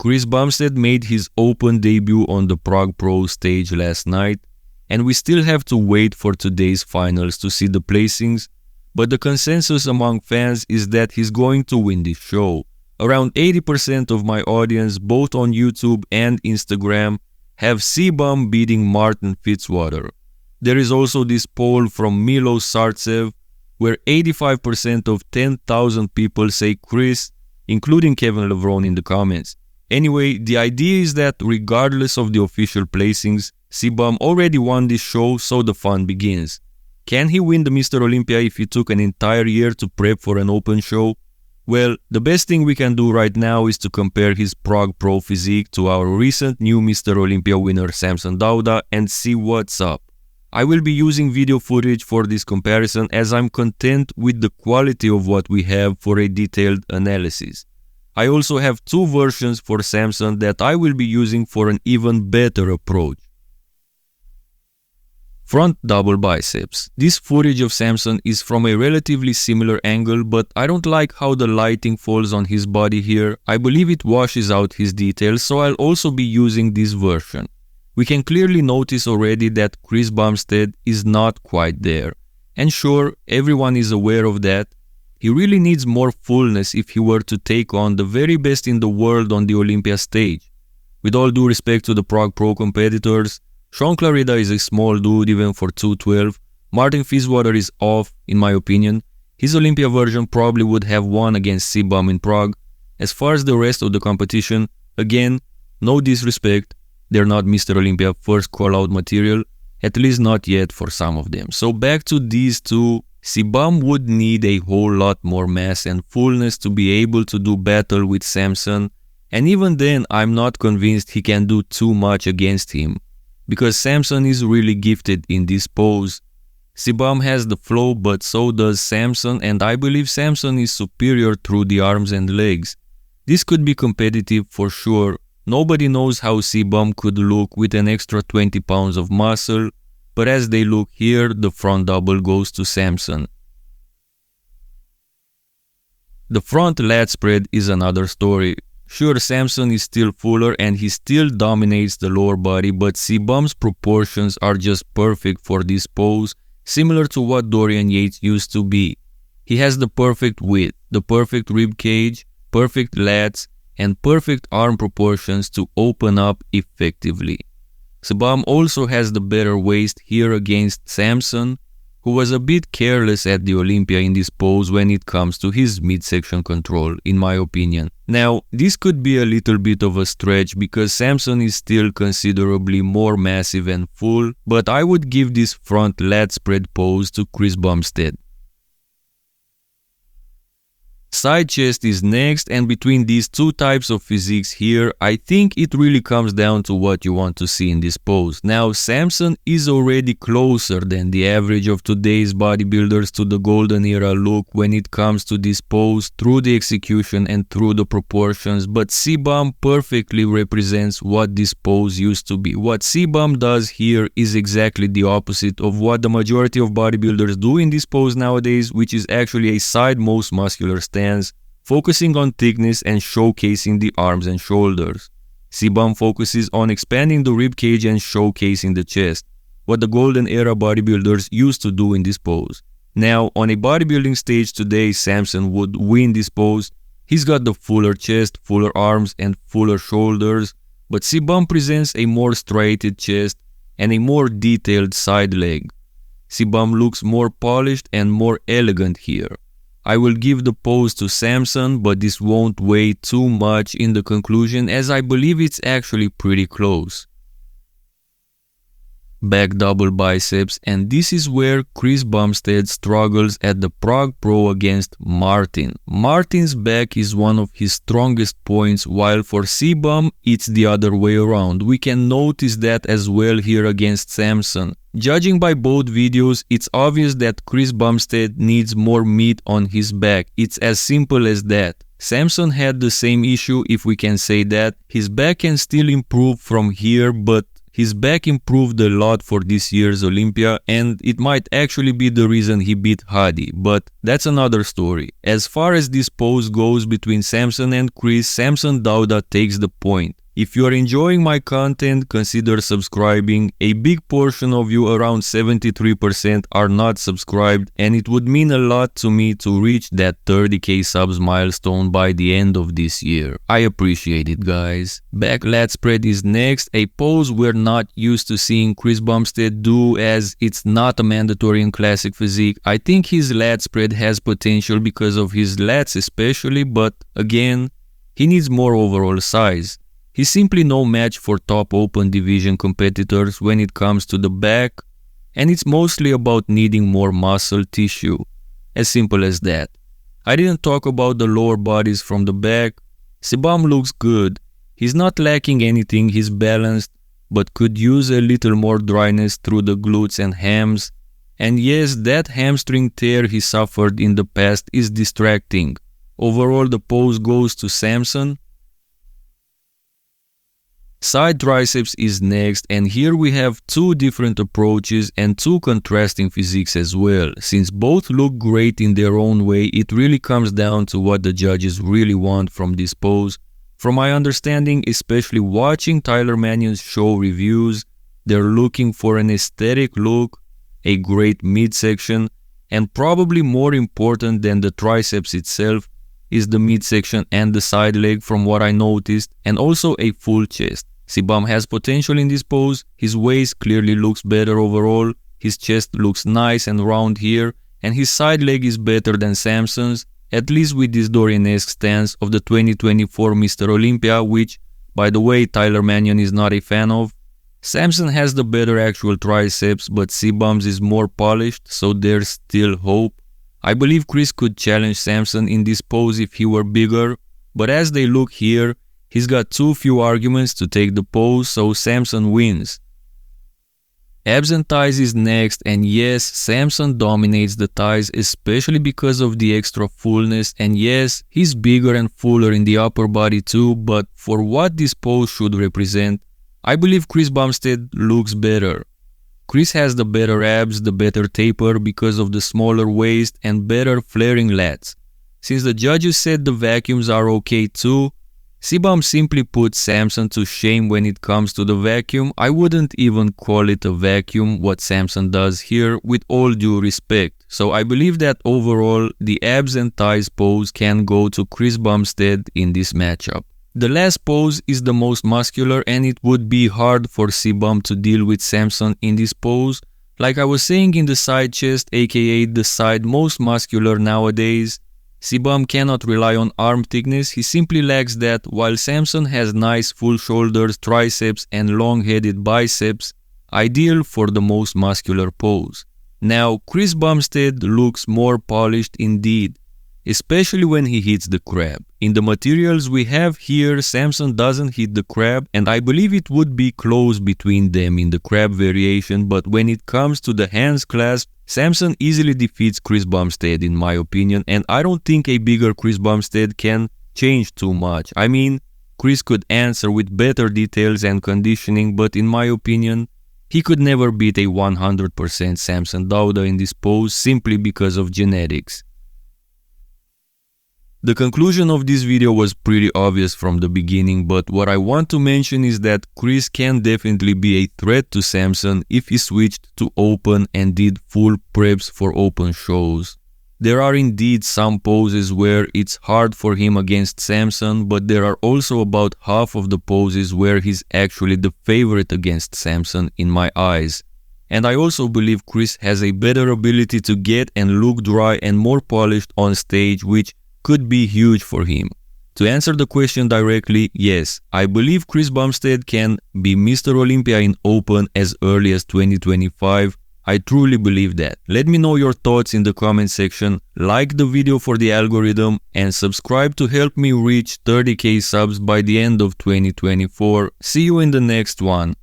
Chris Bumstead made his open debut on the Prague Pro stage last night, and we still have to wait for today's finals to see the placings, but the consensus among fans is that he's going to win this show. Around 80% of my audience, both on YouTube and Instagram, have CBum beating Martin Fitzwater. There is also this poll from Milo Sartsev, where 85% of 10,000 people say Chris, including Kevin Levron in the comments. Anyway, the idea is that regardless of the official placings, CBum already won this show, so the fun begins. Can he win the Mr. Olympia if he took an entire year to prep for an open show? Well, the best thing we can do right now is to compare his Prague Pro physique to our recent new Mr. Olympia winner Samson Dauda and see what's up. I will be using video footage for this comparison as I'm content with the quality of what we have for a detailed analysis. I also have two versions for Samson that I will be using for an even better approach. Front double biceps. This footage of Samson is from a relatively similar angle, but I don't like how the lighting falls on his body here. I believe it washes out his details, so I'll also be using this version. We can clearly notice already that Chris Bumstead is not quite there. And sure, everyone is aware of that. He really needs more fullness if he were to take on the very best in the world on the Olympia stage. With all due respect to the Prague Pro competitors, Sean Clarida is a small dude even for 212, Martin Fitzwater is off in my opinion, his Olympia version probably would have won against CBum in Prague. As far as the rest of the competition, again, no disrespect, they're not Mr. Olympia first call-out material, at least not yet for some of them. So back to these two, CBum would need a whole lot more mass and fullness to be able to do battle with Samson, and even then I'm not convinced he can do too much against him, because Samson is really gifted in this pose. CBum has the flow, but so does Samson, and I believe Samson is superior through the arms and legs. This could be competitive for sure. Nobody knows how CBum could look with an extra 20 pounds of muscle, but as they look here, the front double goes to Samson. The front lat spread is another story. Sure, Samson is still fuller and he still dominates the lower body, but CBum's proportions are just perfect for this pose, similar to what Dorian Yates used to be. He has the perfect width, the perfect rib cage, perfect lats, and perfect arm proportions to open up effectively. CBum also has the better waist here against Samson, who was a bit careless at the Olympia in this pose when it comes to his midsection control, in my opinion. Now, this could be a little bit of a stretch because Samson is still considerably more massive and full, but I would give this front lat spread pose to Chris Bumstead. Side chest is next, and between these two types of physiques here, I think it really comes down to what you want to see in this pose. Now, Samson is already closer than the average of today's bodybuilders to the golden era look when it comes to this pose through the execution and through the proportions, but CBum perfectly represents what this pose used to be. What CBum does here is exactly the opposite of what the majority of bodybuilders do in this pose nowadays, which is actually a side most muscular stance, focusing on thickness and showcasing the arms and shoulders. CBum focuses on expanding the rib cage and showcasing the chest, what the golden era bodybuilders used to do in this pose. Now, on a bodybuilding stage today, Samson would win this pose. He's got the fuller chest, fuller arms, and fuller shoulders, but CBum presents a more striated chest and a more detailed side leg. CBum looks more polished and more elegant here. I will give the pose to Samson, but this won't weigh too much in the conclusion as I believe it's actually pretty close. Back double biceps, and this is where Chris Bumstead struggles at the Prague Pro against Martin. Martin's back is one of his strongest points, while for CBum it's the other way around. We can notice that as well here against Samson. Judging by both videos, it's obvious that Chris Bumstead needs more meat on his back. It's as simple as that. Samson had the same issue, if we can say that. His back can still improve from here, but his back improved a lot for this year's Olympia, and it might actually be the reason he beat Hadi, but that's another story. As far as this pose goes between Samson and Chris, Samson Dauda takes the point. If you are enjoying my content, consider subscribing. A big portion of you, around 73%, are not subscribed, and it would mean a lot to me to reach that 30k subs milestone by the end of this year. I appreciate it, guys. Back lat spread is next, a pose we're not used to seeing Chris Bumstead do, as it's not a mandatory in classic physique. I think his lat spread has potential because of his lats especially, but again, he needs more overall size. He's simply no match for top open division competitors when it comes to the back, and it's mostly about needing more muscle tissue. As simple as that. I didn't talk about the lower bodies from the back. CBum looks good. He's not lacking anything, he's balanced, but could use a little more dryness through the glutes and hams. And yes, that hamstring tear he suffered in the past is distracting. Overall, the pose goes to Samson. Side triceps is next, and here we have two different approaches and two contrasting physiques as well. Since both look great in their own way, it really comes down to what the judges really want from this pose. From my understanding, especially watching Tyler Mannion's show reviews, they're looking for an aesthetic look, a great midsection, and probably more important than the triceps itself is the midsection and the side leg from what I noticed, and also a full chest. CBum has potential in this pose, his waist clearly looks better overall, his chest looks nice and round here, and his side leg is better than Samson's, at least with this Dorian-esque stance of the 2024 Mr. Olympia, which, by the way, Tyler Mannion is not a fan of. Samson has the better actual triceps, but CBum's is more polished, so there's still hope. I believe Chris could challenge Samson in this pose if he were bigger, but as they look here, he's got too few arguments to take the pose, so Samson wins. Abs and thighs is next, and yes, Samson dominates the thighs, especially because of the extra fullness, and yes, he's bigger and fuller in the upper body too, but for what this pose should represent, I believe Chris Bumstead looks better. Chris has the better abs, the better taper because of the smaller waist and better flaring lats. Since the judges said the vacuums are okay too, CBum simply put Samson to shame when it comes to the vacuum. I wouldn't even call it a vacuum what Samson does here, with all due respect. So I believe that overall the abs and thighs pose can go to Chris Bumstead in this matchup. The last pose is the most muscular, and it would be hard for CBum to deal with Samson in this pose. Like I was saying in the side chest, aka the side most muscular nowadays, CBum cannot rely on arm thickness, he simply lacks that, while Samson has nice full shoulders, triceps and long-headed biceps, ideal for the most muscular pose. Now, Chris Bumstead looks more polished indeed, especially when he hits the crab. In the materials we have here, Samson doesn't hit the crab, and I believe it would be close between them in the crab variation, but when it comes to the hands clasp, Samson easily defeats Chris Bumstead in my opinion, and I don't think a bigger Chris Bumstead can change too much. I mean, Chris could answer with better details and conditioning, but in my opinion, he could never beat a 100% Samson Dauda in this pose simply because of genetics. The conclusion of this video was pretty obvious from the beginning, but what I want to mention is that Chris can definitely be a threat to Samson if he switched to open and did full preps for open shows. There are indeed some poses where it's hard for him against Samson, but there are also about half of the poses where he's actually the favorite against Samson in my eyes. And I also believe Chris has a better ability to get and look dry and more polished on stage, which could be huge for him. To answer the question directly, yes, I believe Chris Bumstead can be Mr. Olympia in open as early as 2025. I truly believe that. Let me know your thoughts in the comment section, like the video for the algorithm, and subscribe to help me reach 30k subs by the end of 2024. See you in the next one.